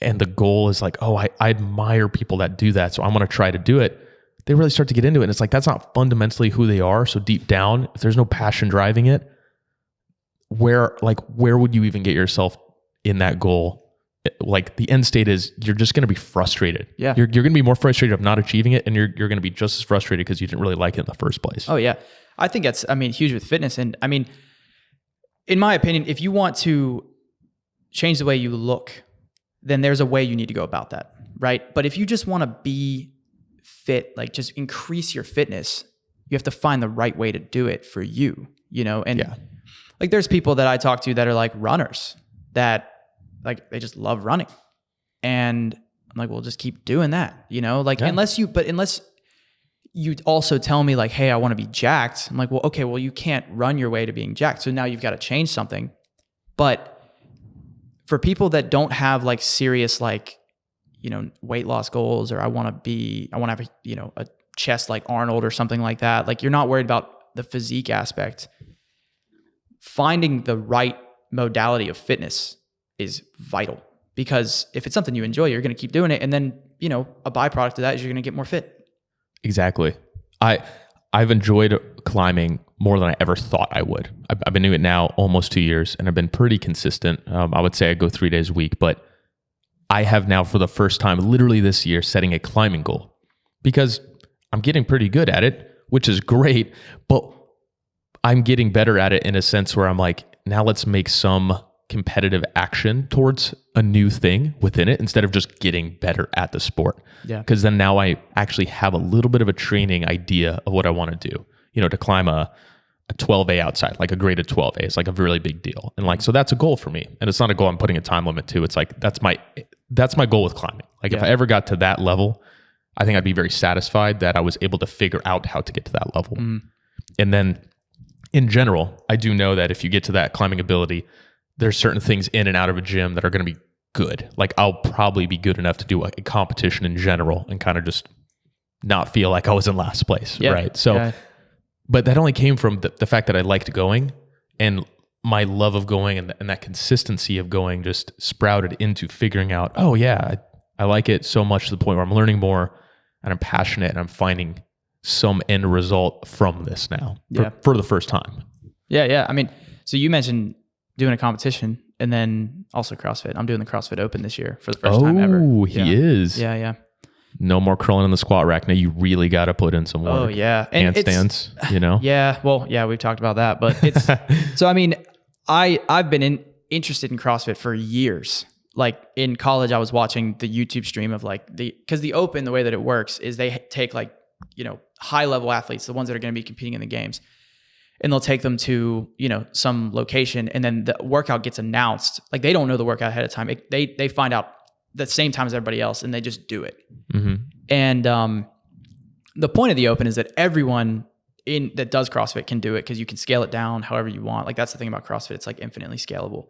and the goal is like, oh, I admire people that do that, so I'm going to try to do it. They really start to get into it, and it's like, that's not fundamentally who they are. So deep down, if there's no passion driving it, where would you even get yourself in that goal? Like, the end state is you're just going to be frustrated. Yeah. You're going to be more frustrated of not achieving it, and you're going to be just as frustrated because you didn't really like it in the first place. Oh yeah. I think that's, huge with fitness. And in my opinion, if you want to change the way you look, then there's a way you need to go about that, right? But if you just want to be fit, like just increase your fitness, you have to find the right way to do it for you, And like, there's people that I talk to that are like runners that like, they just love running. And I'm like, well, just keep doing that, unless you also tell me like, hey, I want to be jacked. I'm like, well, okay, well, you can't run your way to being jacked. So now you've got to change something. But for people that don't have like serious, like, weight loss goals, or I want to have a chest like Arnold or something like that. Like, you're not worried about the physique aspect. Finding the right modality of fitness is vital, because if it's something you enjoy, you're going to keep doing it. And then, a byproduct of that is you're going to get more fit. Exactly. I've enjoyed climbing more than I ever thought I would. I've been doing it now almost 2 years, and I've been pretty consistent. I would say I go 3 days a week, but I have now, for the first time, literally this year, setting a climbing goal, because I'm getting pretty good at it, which is great, but I'm getting better at it in a sense where I'm like, now let's make some competitive action towards a new thing within it, instead of just getting better at the sport. Yeah. Because then now I actually have a little bit of a training idea of what I want to do. To climb a 12A outside, like a graded 12A is like a really big deal. And like, so that's a goal for me. And it's not a goal I'm putting a time limit to. It's like, that's my goal with climbing. Like, if I ever got to that level, I think I'd be very satisfied that I was able to figure out how to get to that level. And then in general, I do know that if you get to that climbing ability, there's certain things in and out of a gym that are going to be good. Like, I'll probably be good enough to do a competition in general and kind of just not feel like I was in last place. Yeah. Right. So, but that only came from the fact that I liked going, and my love of going and that consistency of going just sprouted into figuring out, oh yeah, I like it so much to the point where I'm learning more and I'm passionate and I'm finding some end result from this now for the first time. Yeah. So you mentioned doing a competition and then also CrossFit. I'm doing the CrossFit Open this year for the first time ever. Oh, he is. Yeah. No more curling in the squat rack. Now you really got to put in some work. Oh yeah. And handstands, Yeah. Well, yeah, we've talked about that, but it's, so, I've been interested in CrossFit for years. Like, in college, I was watching the YouTube stream of like because the Open, the way that it works is they take like, high level athletes, the ones that are going to be competing in the games, and they'll take them to, some location, and then the workout gets announced. Like, they don't know the workout ahead of time. They find out the same time as everybody else, and they just do it. Mm-hmm. And the point of the Open is that everyone that does CrossFit can do it, because you can scale it down however you want. Like, that's the thing about CrossFit. It's like infinitely scalable.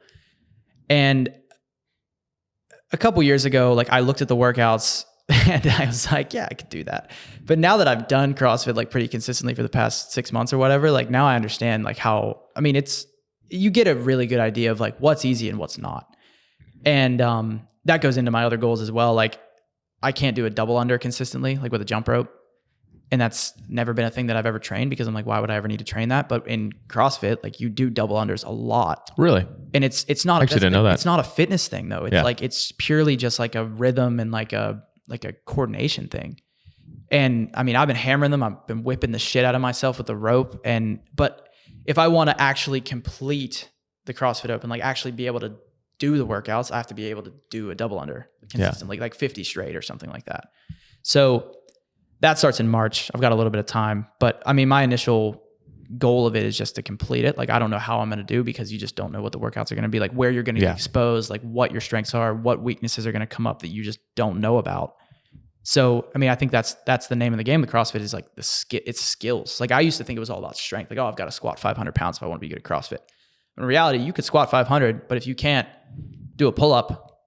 And a couple years ago, like, I looked at the workouts and I was like, yeah, I could do that. But now that I've done CrossFit like pretty consistently for the past 6 months or whatever, like, now I understand like how, you get a really good idea of like what's easy and what's not. And that goes into my other goals as well. Like, I can't do a double under consistently, like with a jump rope. And that's never been a thing that I've ever trained, because I'm like, why would I ever need to train that? But in CrossFit, like, you do double unders a lot. Really? And it's not, actually didn't know that. It's not a fitness thing though. It's like, it's purely just like a rhythm and like a coordination thing. And I've been hammering them. I've been whipping the shit out of myself with the rope. But if I want to actually complete the CrossFit Open, like actually be able to do the workouts, I have to be able to do a double under consistently, like 50 straight or something like that. So that starts in March. I've got a little bit of time, but my initial goal of it is just to complete it. Like, I don't know how I'm going to do, because you just don't know what the workouts are going to be, like where you're going to get exposed, like what your strengths are, what weaknesses are going to come up that you just don't know about. So, I mean, I think that's the name of the game. The CrossFit is like it's skills. Like I used to think it was all about strength. Like, oh, I've got to squat 500 pounds if I want to be good at CrossFit. In reality, you could squat 500, but if you can't do a pull-up,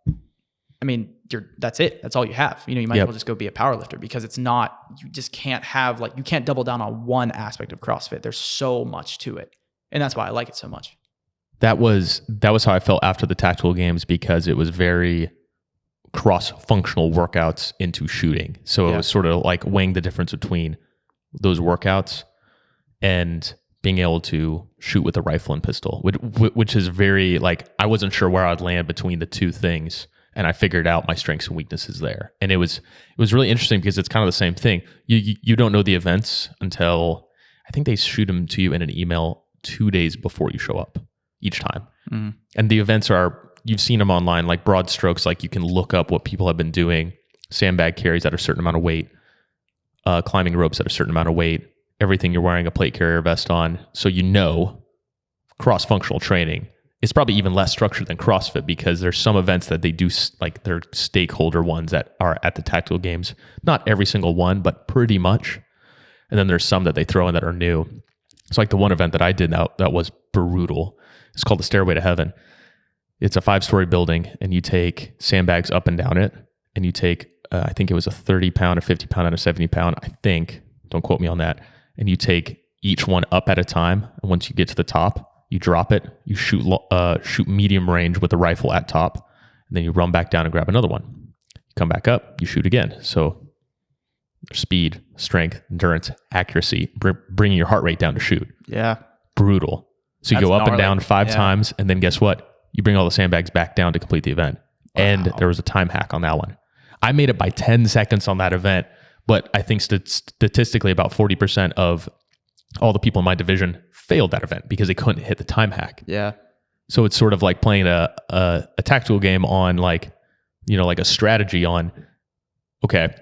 I mean, that's it. That's all you have. You know, you might as well just go be a power lifter, because it's not, you just can't have like, you can't double down on one aspect of CrossFit. There's so much to it. And that's why I like it so much. That was how I felt after the tactical games, because it was very cross-functional workouts into shooting. So it was sort of like weighing the difference between those workouts and being able to shoot with a rifle and pistol, which is very like, I wasn't sure where I'd land between the two things. And I figured out my strengths and weaknesses there. And it was really interesting, because it's kind of the same thing. You don't know the events until, I think they shoot them to you in an email 2 days before you show up each time. Mm. And the events you've seen them online, like broad strokes, like you can look up what people have been doing, sandbag carries at a certain amount of weight, climbing ropes at a certain amount of weight, everything you're wearing a plate carrier vest on. So you know, cross-functional training. It's probably even less structured than CrossFit, because there's some events that they do, like they're stakeholder ones that are at the tactical games. Not every single one, but pretty much. And then there's some that they throw in that are new. It's like the one event that I did that was brutal. It's called the Stairway to Heaven. It's a 5-story building, and you take sandbags up and down it, and you take, I think it was a 30-pound, a 50-pound, and a 70-pound, I think. Don't quote me on that. And you take each one up at a time. And once you get to the top, you drop it, you shoot medium range with a rifle at top, and then you run back down and grab another one. You come back up, you shoot again. So speed, strength, endurance, accuracy, bringing your heart rate down to shoot. Yeah. Brutal. So you go up and down 5 times, and then guess what? You bring all the sandbags back down to complete the event. Wow. And there was a time hack on that one. I made it by 10 seconds on that event, but I think statistically about 40% of all the people in my division failed that event because they couldn't hit the time hack. Yeah. So it's sort of like playing a tactical game on like, you know, like a strategy on, okay,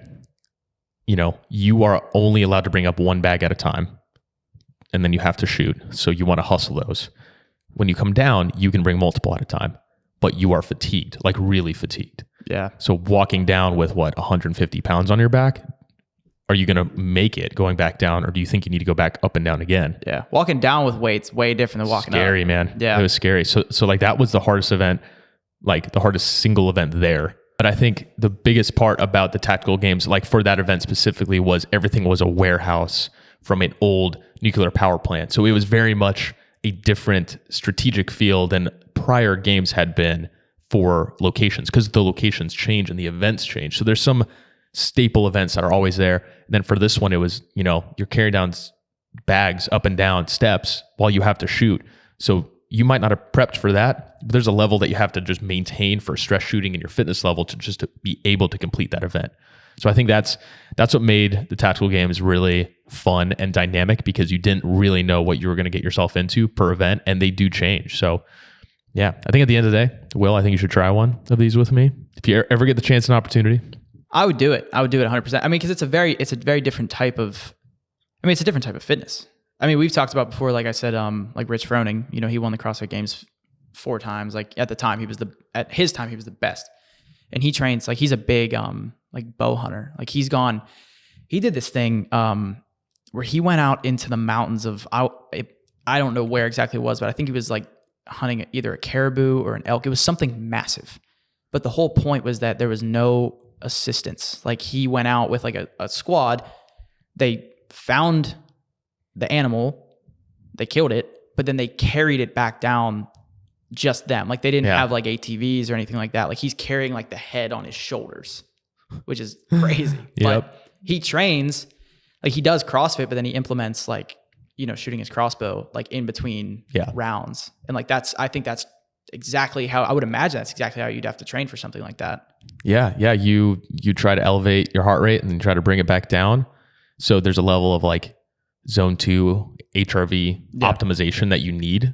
you know, you are only allowed to bring up one bag at a time, and then you have to shoot. So you want to hustle those. When you come down, you can bring multiple at a time, but you are fatigued, like really fatigued. Yeah. So walking down with 150 pounds on your back, are you going to make it going back down, or do you think you need to go back up and down again? Yeah. Walking down with weights way different than walking up. Scary, man. Yeah. It was scary. So like that was the hardest event, like the hardest single event there. But I think the biggest part about the tactical games, like for that event specifically, was everything was a warehouse from an old nuclear power plant. So it was very much a different strategic feel than prior games had been for locations, because the locations change and the events change. So there's some staple events that are always there. And then for this one, it was, you know, you're carrying down bags up and down steps while you have to shoot. So you might not have prepped for that, but there's a level that you have to just maintain for stress shooting and your fitness level to be able to complete that event. So I think that's what made the tactical games really fun and dynamic, because you didn't really know what you were going to get yourself into per event, and they do change. So yeah, I think at the end of the day, Will, I think you should try one of these with me. If you ever get the chance and opportunity. I would do it. I would do it 100%. I mean, because it's a very different type of, it's a different type of fitness. I mean, we've talked about before, like I said, like Rich Froning, you know, he won the CrossFit Games 4 times. Like at his time, he was the best. And he trains, like he's a big, like bow hunter. Like he did this thing, where he went out into the mountains of, I don't know where exactly it was, but I think he was like hunting either a caribou or an elk. It was something massive. But the whole point was that there was no assistance. Like he went out with like a squad. They found the animal, they killed it, but then they carried it back down, just them. Like they didn't have like ATVs or anything like that. Like he's carrying like the head on his shoulders, which is crazy. But he trains, like he does CrossFit, but then he implements like, you know, shooting his crossbow like in between rounds. And like I think that's exactly how I would imagine that's exactly how you'd have to train for something like that. Yeah. You try to elevate your heart rate and then try to bring it back down. So there's a level of like zone 2 HRV optimization that you need,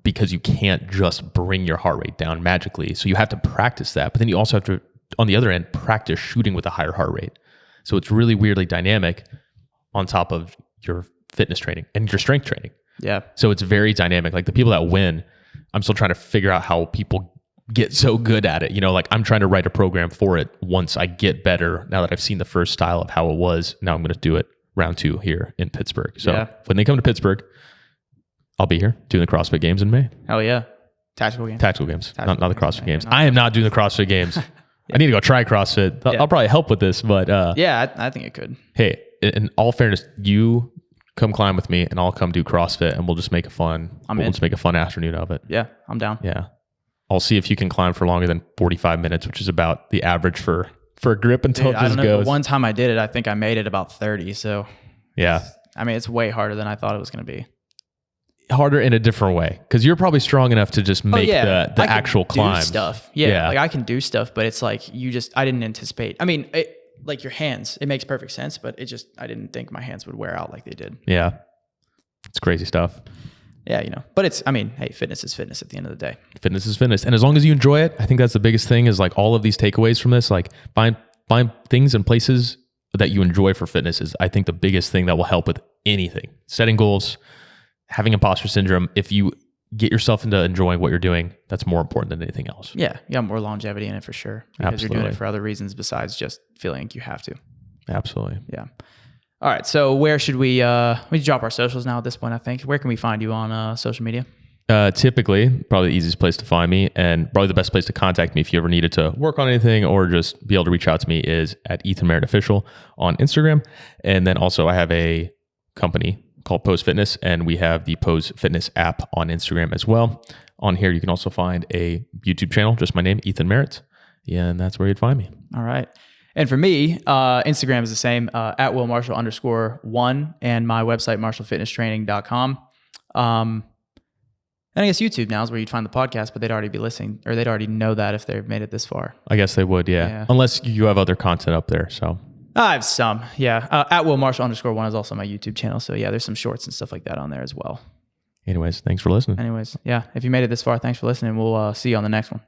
because you can't just bring your heart rate down magically. So you have to practice that. But then you also have to, on the other end, practice shooting with a higher heart rate. So it's really weirdly dynamic on top of your fitness training and your strength training. Yeah. So it's very dynamic. Like the people that win, I'm still trying to figure out how people get so good at it. You know, like I'm trying to write a program for it once I get better. Now that I've seen the first style of how it was, now I'm going to do it round 2 here in Pittsburgh. So when they come to Pittsburgh, I'll be here doing the CrossFit Games in May. Hell yeah. Tactical games. Not the CrossFit Games. I am not doing the CrossFit Games. I need to go try CrossFit. I'll probably help with this, but I think it could. Hey, in all fairness, you come climb with me and I'll come do CrossFit and we'll just make we'll just make a fun afternoon of it. Yeah, I'm down. Yeah. I'll see if you can climb for longer than 45 minutes, which is about the average for a grip until it just goes. The one time I did it, I think I made it about 30. So yeah. I mean, it's way harder than I thought it was going to be. Harder in a different way because you're probably strong enough to just make the actual climb stuff. Yeah, like I can do stuff, but it's like I didn't anticipate. I mean, like your hands, it makes perfect sense, but I didn't think my hands would wear out like they did. Yeah, it's crazy stuff. Yeah, but hey, fitness is fitness at the end of the day. Fitness is fitness, and as long as you enjoy it, I think that's the biggest thing. Is like all of these takeaways from this, like find things and places that you enjoy for fitness is, I think, the biggest thing that will help with anything. Setting goals. Having imposter syndrome, if you get yourself into enjoying what you're doing, that's more important than anything else. Yeah, you got more longevity in it for sure. Because you're doing it for other reasons besides just feeling like you have to. Absolutely. Yeah. All right. So where should we drop our socials now at this point, I think? Where can we find you on social media? Typically, probably the easiest place to find me and probably the best place to contact me if you ever needed to work on anything or just be able to reach out to me is at Ethan Merritt Official on Instagram. And then also I have a company called Pose Fitness, and we have the Pose Fitness app on Instagram as well. On here, you can also find a YouTube channel, just my name, Ethan Merritt, and that's where you'd find me. All right. And for me, Instagram is the same, at @willmarshall_1, and my website, marshallfitnesstraining.com. And I guess YouTube now is where you'd find the podcast, but they'd already be listening, or they'd already know that if they've made it this far. I guess they would, yeah. Unless you have other content up there, so... I have some, yeah. At @willmarshall_1 is also my YouTube channel. So yeah, there's some shorts and stuff like that on there as well. Anyways, thanks for listening. Anyways, yeah. If you made it this far, thanks for listening. We'll see you on the next one.